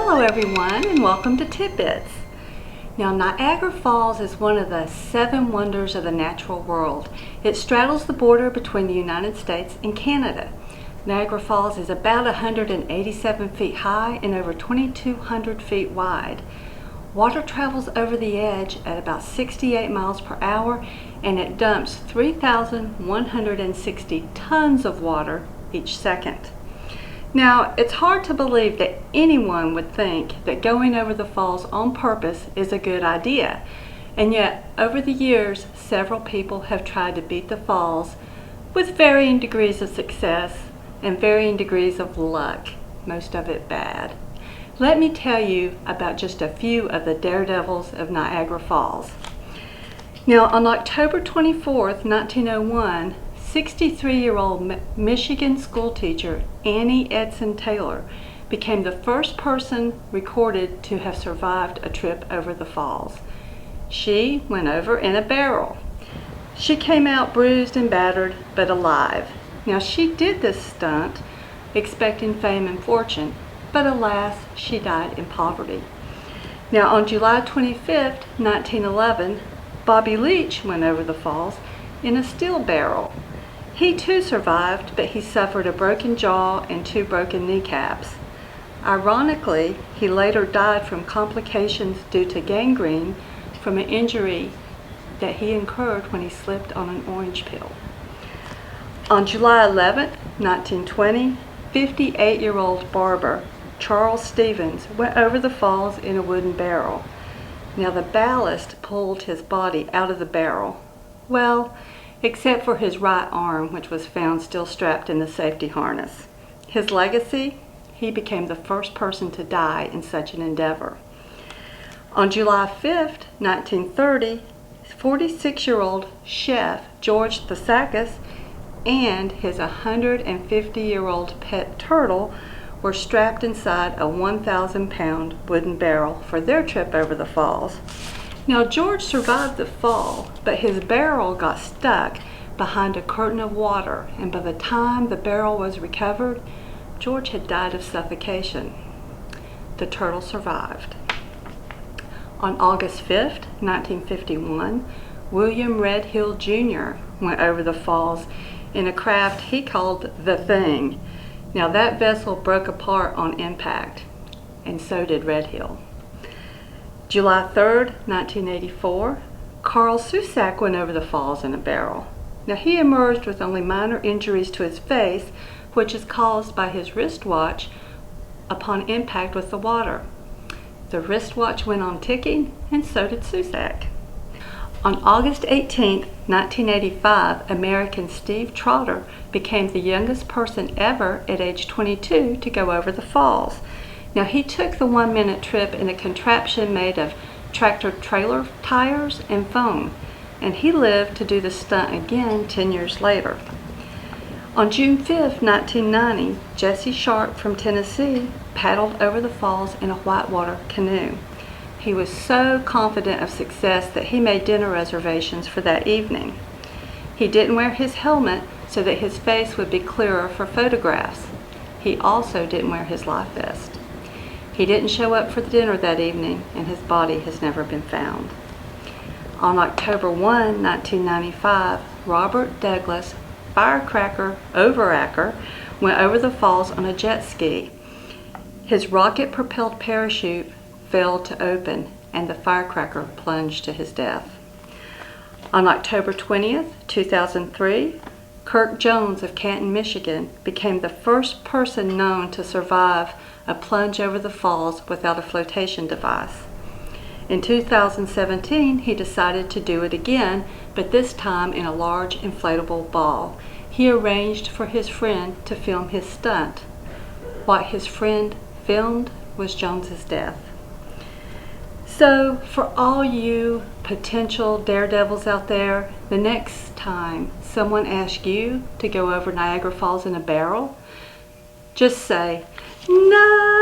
Hello everyone, and welcome to Tid Bits. Now, Niagara Falls is one of the 7 wonders of the natural world. It straddles the border between the United States and Canada. Niagara Falls is about 187 feet high and over 2,200 feet wide. Water travels over the edge at about 68 miles per hour, and it dumps 3,160 tons of water each second. Now, it's hard to believe that anyone would think that going over the falls on purpose is a good idea. And yet, over the years, several people have tried to beat the falls with varying degrees of success and varying degrees of luck, most of it bad. Let me tell you about just a few of the Daredevils of Niagara Falls. Now, on October 24th, 1901, 63-year-old Michigan schoolteacher Annie Edson Taylor became the first person recorded to have survived a trip over the falls. She went over in a barrel. She came out bruised and battered, but alive. Now, she did this stunt expecting fame and fortune, but alas, she died in poverty. Now, on July 25th, 1911, Bobby Leach went over the falls in a steel barrel. He too survived, but he suffered a broken jaw and 2 broken kneecaps. Ironically, he later died from complications due to gangrene from an injury that he incurred when he slipped on an orange peel. On July 11, 1920, 58-year-old barber Charles Stevens went over the falls in a wooden barrel. Now, the ballast pulled his body out of the barrel. Well, except for his right arm, which was found still strapped in the safety harness. His legacy? He became the first person to die in such an endeavor. On July 5th, 1930, 46-year-old chef George Thesakis and his 150-year-old pet turtle were strapped inside a 1,000-pound wooden barrel for their trip over the falls. Now, George survived the fall, but his barrel got stuck behind a curtain of water, and by the time the barrel was recovered, George had died of suffocation. The turtle survived. On August 5th, 1951, William Redhill Jr. went over the falls in a craft he called the Thing. Now, that vessel broke apart on impact, and so did Redhill. July 3rd, 1984, Carl Susak went over the falls in a barrel. Now, he emerged with only minor injuries to his face, which is caused by his wristwatch upon impact with the water. The wristwatch went on ticking, and so did Susak. On August 18, 1985, American Steve Trotter became the youngest person ever at age 22 to go over the falls. Now, he took the 1-minute trip in a contraption made of tractor-trailer tires and foam, and he lived to do the stunt again 10 years later. On June 5, 1990, Jesse Sharp from Tennessee paddled over the falls in a whitewater canoe. He was so confident of success that he made dinner reservations for that evening. He didn't wear his helmet so that his face would be clearer for photographs. He also didn't wear his life vest. He didn't show up for the dinner that evening, and his body has never been found. On October 1, 1995, Robert Douglas Firecracker Overacker went over the falls on a jet ski. His rocket-propelled parachute failed to open, and the firecracker plunged to his death. On October 20th, 2003, Kirk Jones of Canton, Michigan, became the first person known to survive a plunge over the falls without a flotation device. In 2017, he decided to do it again, but this time in a large inflatable ball. He arranged for his friend to film his stunt. What his friend filmed was Jones's death. So, for all you potential daredevils out there, the next time someone asks you to go over Niagara Falls in a barrel, just say, "No!"